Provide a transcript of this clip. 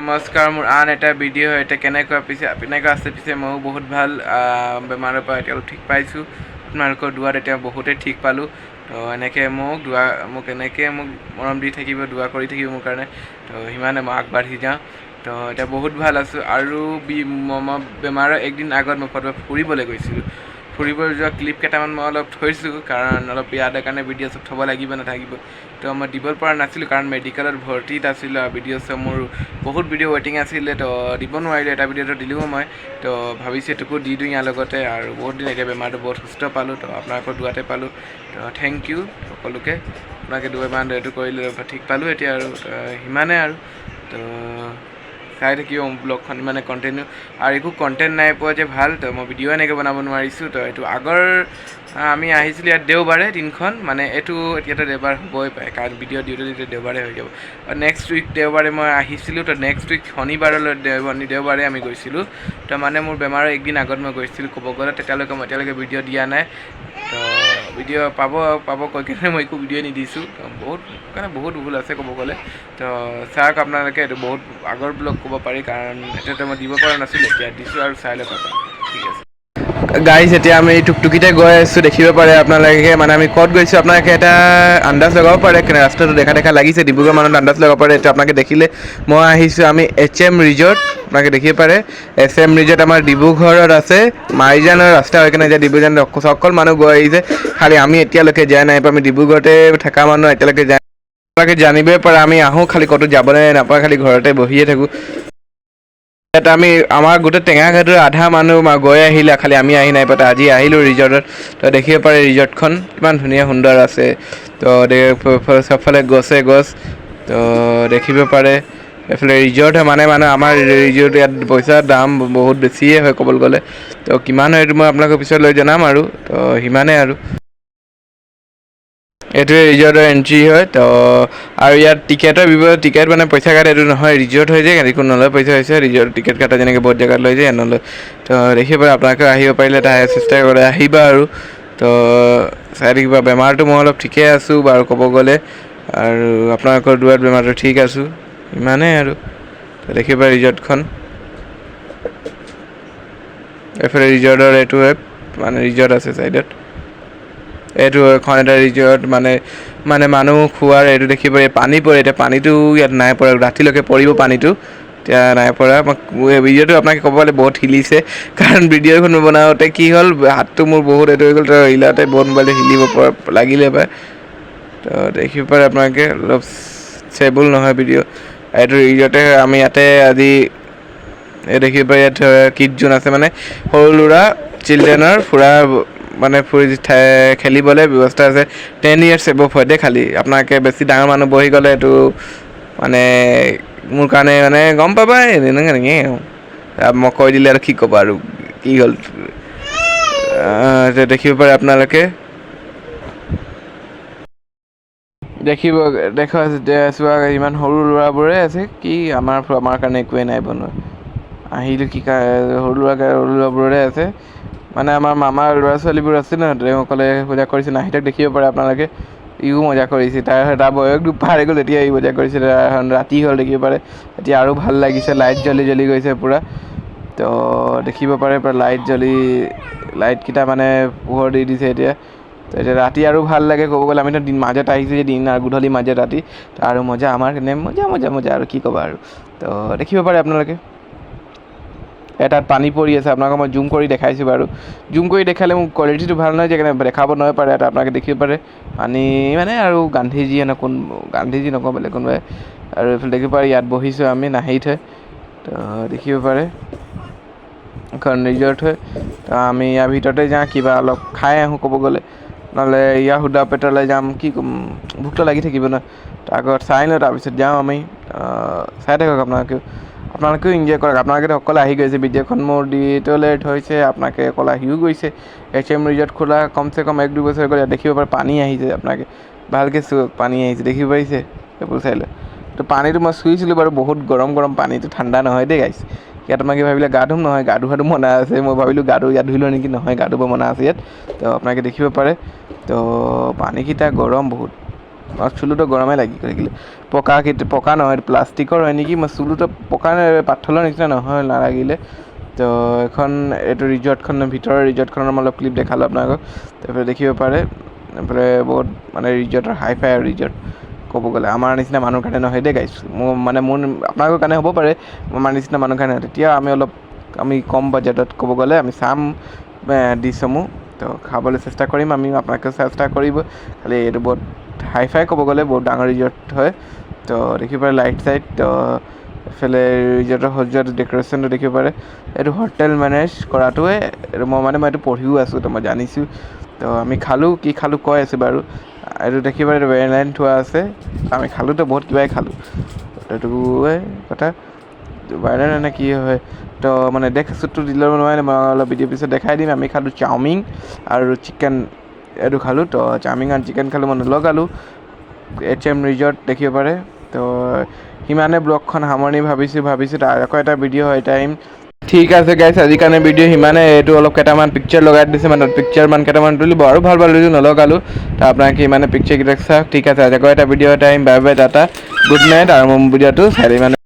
নমস্কাৰ, মোৰ আন এটা ভিডিঅ' এটা কেনেকুৱা আছে পিছে ময়ো বহুত ভাল বেমাৰৰ পৰা এতিয়া ঠিক পাইছোঁ। আপোনালোকৰ দুৱাত এতিয়া বহুতেই ঠিক পালোঁ। তো এনেকৈ মোক এনেকৈ মৰম দি থাকিব, দুৱা কৰি থাকিব মোৰ কাৰণে। তো সিমানে মই আগবাঢ়ি যাওঁ। তো এতিয়া বহুত ভাল আছোঁ। আৰু মই বেমাৰৰ একদিন আগত মই ক'ৰবাত ফুৰিবলৈ গৈছিলোঁ। ফুৰিব যোৱা ক্লিপ কেইটামান মই অলপ থৈছোঁ, কাৰণ অলপ ইয়াৰ কাৰণে ভিডিঅ' চব থ'ব লাগিব নাথাকিব। তো মই দিব পৰা নাছিলোঁ, কাৰণ মেডিকেলত ভৰ্তিত আছিলোঁ আৰু ভিডিঅ' চব মোৰ বহুত ভিডিঅ' ৱেইটিং আছিলে। তো দিব নোৱাৰিলোঁ, এটা ভিডিঅ'টো দিলোঁ মই। তো ভাবিছোঁ এইটোকো দি দিওঁ ইয়াৰ লগতে। আৰু বহুত দিন এতিয়া বেমাৰটো বহুত সুস্থ পালোঁ, তো আপোনালোকৰ দুৱাতে পালোঁ। তো থেংক ইউ সকলোকে। আপোনালোকে দুবাৰমান এইটো কৰিলে ঠিক পালোঁ এতিয়া, আৰু সিমানে আৰু। তো চাই থাকিব ব্লগখন, মানে কণ্টেণ্ট আৰু একো কণ্টেণ্ট নাই পোৱা যে ভাল। তো মই ভিডিঅ' এনেকৈ বনাব নোৱাৰিছোঁ। তো এইটো আগৰ আমি আহিছিলোঁ ইয়াত দেওবাৰে দিনখন, মানে এইটো এতিয়াতো দেওবাৰ হ'বই পাৰে, কাৰণ ভিডিঅ' দিওঁতে দেওবাৰে হৈ যাব। নেক্সট উইক দেওবাৰে মই আহিছিলোঁ। তো নেক্সট উইক শনিবাৰলৈ দেওবাৰে আমি গৈছিলোঁ। তো মানে মোৰ বেমাৰৰ একদিন আগত মই গৈছিলোঁ ক'ব গ'লে। তেতিয়ালৈকে মই এতিয়ালৈকে ভিডিঅ' দিয়া নাই। তো ভিডিঅ' পাব কৈ কিনে মই একো ভিডিঅ' নিদিছোঁ। তো বহুত ভুল আছে ক'ব গ'লে। তো চাওক আপোনালোকে, এইটো বহুত আগৰ ব্লগ ক'ব পাৰি, কাৰণ এতিয়াতো মই দিব পৰা নাছিলোঁ, এতিয়া দিছোঁ আৰু চাই লওক আপুনি। ঠিক আছে গাইজ, এতিয়া আমি টুকটুকিতে গৈ আছোঁ, দেখিব পাৰে আপোনালোকে। মানে আমি ক'ত গৈছোঁ আপোনালোকে এটা আন্দাজ লগাব পাৰে, ৰাস্তাটো দেখা লাগিছে। ডিব্ৰুগড় মানত আন্দাজ লগাব পাৰে। এইটো আপোনালোকে দেখিলে। মই আহিছোঁ আমি HM ৰিজৰ্ট, আপোনালোকে দেখিব পাৰে। HM ৰিজৰ্ট আমাৰ ডিব্ৰুগড়ত আছে। মাইজানৰ ৰাস্তা হৈ কিনে এতিয়া ডিব্ৰুগড় সকলো মানুহ গৈ আহিছে, খালি আমি এতিয়ালৈকে যোৱা নাই। আমি ডিব্ৰুগড়তে থকা মানুহ এতিয়ালৈকে যায়। আপোনালোকে জানিবই পাৰে আমি আহোঁ, খালি ক'তো যাবলৈ নাপায়, খালি ঘৰতে বহিয়ে থাকোঁ। ইয়াত আমাৰ গোটেই টেঙাখাটৰ আধা মানুহ গৈ আহিলে, খালি আমি আহি নাই পাতা। আজি আহিলোঁ ৰিজৰ্টত। তো দেখিব পাৰে ৰিজৰ্টখন কিমান ধুনীয়া সুন্দৰ আছে। তো চবফালে গছ। তো দেখিব পাৰে এইফালে ৰিজৰ্ট হয়, মানে আমাৰ ৰিজৰ্ট ইয়াত পইচাৰ দাম বহুত বেছিয়ে হয় ক'বলৈ গ'লে। তো কিমান হয় এইটো মই আপোনালোকক পিছত লৈ জনাম আৰু। তো সিমানেই আৰু। এইটোৱে ৰিজৰ্টৰ এণ্ট্ৰি হয়। তো আৰু ইয়াত টিকেট মানে পইচা কাটে, এইটো নহয় ৰিজৰ্ট হৈ যায়। একো নলয়, পইচা হৈছে ৰিজৰ্ট টিকেট কাটা, যেনেকৈ বহুত জেগাত লৈ যায় নলয়। তো দেখিব পাৰে আপোনালোকে আহিব পাৰিলে এটা চেষ্টা কৰি আহিবা আৰু। তো চাই থাকিবা। বেমাৰটো মই অলপ ঠিকে আছোঁ বাৰু ক'ব গ'লে, আৰু আপোনালোকৰ দুৱাত বেমাৰটো ঠিক আছোঁ, ইমানেই আৰু। তো দেখিব পাৰে ৰিজৰ্টখন। এইফালে ৰিজৰ্টৰ এইটো মানে ৰিজৰ্ট আছে ছাইডত। এইটো এখন এটা ৰিজৰ্ট, মানে মানুহ খোৱাৰ এইটো দেখিব পাৰে। পানী পৰে, এতিয়া পানীটো ইয়াত নাই পৰা, ৰাতিলৈকে পৰিব পানীটো, এতিয়া নাই পৰা। ভিডিঅ'টো আপোনালোকে ক'ব গ'লে বহুত হিলিছে, কাৰণ ভিডিঅ'খন বনাওঁতে কি হ'ল, হাতটো মোৰ বহুত এইটো হৈ গ'ল। তো হিলাতে বহুত মোবাইলটো হিলিব পৰা লাগিলে পায়। তো দেখিব পাৰে আপোনালোকে, অলপ ষ্টেবল নহয় ভিডিঅ'। এইটো ৰিজৰ্টে আমি ইয়াতে আজি দেখিব পাৰে। ইয়াত কিড জোন আছে, মানে সৰু ল'ৰা চিলড্ৰেনৰ মানে খেলিবলৈ ব্যৱস্থা আছে। 10 years এবভ হয় দেই, খালি আপোনালোকে বেছি ডাঙৰ মানুহ বহি গ'লে এইটো মানে মোৰ কাৰণে মানে গম পাবাই, এনেকৈ মই কৈ দিলে আৰু কি ক'বা আৰু, কি হ'ল। দেখিব পাৰে আপোনালোকে, চোৱা ইমান সৰু ল'ৰাবোৰে আছে, কি আমাৰ কাৰণে একোৱেই নাই বনোৱা। আহিলোঁ কি সৰু ল'ৰাবোৰৰে আছে, মানে আমাৰ মামাৰ ল'ৰা ছোৱালীবোৰ আছে ন, তেওঁসকলে পূজা কৰিছে। নাহিদক দেখিব পাৰে আপোনালোকে, ইও মজা কৰিছে। তাৰ বয়সটো পাৰ হৈ গ'ল, এতিয়া ই মজা কৰিছে। ৰাতি হ'ল দেখিব পাৰে, এতিয়া আৰু ভাল লাগিছে। লাইট জ্বলি গৈছে পূৰা। তো দেখিব পাৰে পূৰা লাইটকেইটা মানে পোহৰ দি দিছে এতিয়া। তো এতিয়া ৰাতি আৰু ভাল লাগে ক'ব গ'লে। আমিতো মাজত আহিছোঁ যে, দিন আৰু গধূলি মাজত ৰাতি, তো আৰু মজা আমাৰ কাৰণে, মজা আৰু কি ক'বা আৰু। তো দেখিব পাৰে আপোনালোকে, তাত পানী পৰি আছে। আপোনালোকক মই জুম কৰি দেখাইছোঁ বাৰু। জুম কৰি দেখালে মোৰ কোৱালিটিটো ভাল নহয় যে, সেইকাৰণে দেখাব নোৱাৰে। এটা আপোনালোকে দেখিব পাৰে পানী, মানে আৰু গান্ধীজী নকওঁ বেলেগ কোনোবাই। আৰু এইফালে দেখিব পাৰে ইয়াত বহিছোঁ আমি নাহিত হৈ। তো দেখিব পাৰে এখন ৰিজৰ্ট হয়। তো আমি ইয়াৰ ভিতৰতে যাওঁ, কিবা অলপ খাই আহোঁ ক'ব গ'লে, নহ'লে ইয়াৰ সুদা পেটলৈ যাম, কি ক'ম, ভোকটো লাগি থাকিব ন। তাৰ আগত চাই লওঁ, তাৰপিছত যাওঁ আমি। চাই থাকক আপোনালোকেও এনজয় কৰক। আপোনালোকেতো অকলে আহি গৈছে, ভিডিঅ'খন মোৰ লেট হৈছে, আপোনালোকে অকল আহিও গৈছে। HM ৰিজৰ্ট খোলা কমচে কম 1-2 বছৰ হৈ গ'ল। ইয়াত দেখিব পাৰে পানী আহিছে, আপোনালোকে ভালকৈ চোৱা, পানী আহিছে দেখিব পাৰিছে এইবোৰ চাই লওক। তো পানীটো মই চুইছিলোঁ বাৰু, বহুত গৰম পানীটো, ঠাণ্ডা নহয় দেই গাইছ। ইয়াত তোমালোকে ভাবিলে গা ধুম, নহয় গা ধোৱাটো মনা আছে। মই ভাবিলোঁ ইয়াত ধুই লওঁ নেকি, নহয় গা ধুব মনা আছে ইয়াত। তো আপোনালোকে দেখিব পাৰে, তো পানীকেইটা গৰম বহুত। আৰ চুলুটো গৰমে লাগি থাকিলে পকা নহয় প্লাষ্টিকৰ হয় নেকি মই চুলুটো পকা পাথৰৰ নিচিনা নহয় নালাগিলে তো এখন এইটো ৰিজৰ্টখনৰ ভিতৰৰ ৰিজৰ্টখনৰ মই অলপ ক্লিপ দেখালোঁ আপোনালোকক তাৰপৰা দেখিব পাৰে এইফালে বহুত মানে ৰিজৰ্টৰ হাই ফাই ৰিজৰ্ট ক'ব গ'লে আমাৰ নিচিনা মানুহৰ কাৰণে নহয় দেই গাইছ মোৰ আপোনালোকৰ কাৰণে হ'ব পাৰে আমাৰ নিচিনা মানুহৰ কাৰণে তেতিয়া আমি কম বাজেটত ক'ব গ'লে আমি চাম ডিছসমূহ তো খাবলৈ চেষ্টা কৰিম আমি আপোনালোকে চেষ্টা কৰিব খালি এইটো বহুত হাই ফাই ক'ব গ'লে বহুত ডাঙৰ ৰিজৰ্ট হয় তো দেখিব পাৰে লাইট চাইট তো এইফালে ৰিজৰ্টৰ সজোৱাটো ডেক'ৰেশ্যনটো দেখিব পাৰে এইটো হোটেল মেনেজ কৰাটোৱে মই এইটো পঢ়িও আছোঁ তো মই জানিছোঁ তো আমি খালোঁ কি খালোঁ কৈ আছোঁ বাৰু এইটো দেখিব পাৰে ভেৰিলাইন থোৱা আছে আমি খালোঁতো বহুত কিবাই খালোঁ এইটোৱে কথা ভাইৰেল নে কি হয় তো মানে দেখাছোঁতো দিলে নোৱাৰে মই অলপ ভিডিঅ' পিছত দেখাই দিম আমি খালোঁ চাওমিন আৰু চিকেন এইটো খালোঁ তো চাওমিন আৰু চিকেন খালোঁ মই নলগালোঁ HM ৰিজৰ্ট দেখিব পাৰে তো সিমানে ব্লগখন সামৰণি ভাবিছোঁ তাৰ আকৌ এটা ভিডিঅ' হয় টাইম ঠিক আছে গাইছ আজিৰ কাৰণে ভিডিঅ' সিমানে এইটো অলপ কেইটামান পিকচাৰ লগাই দিছে মানে পিকচাৰ কেইটামান তুলিব আৰু ভাল ভিডিঅ' নলগালোঁ তো আপোনালোকে ইমানে পিকচাৰকেইটা চাওক ঠিক আছে আজি আকৌ এটা video' time bye bye Tata good night আৰু মোৰ ভিডিঅ'টো চাই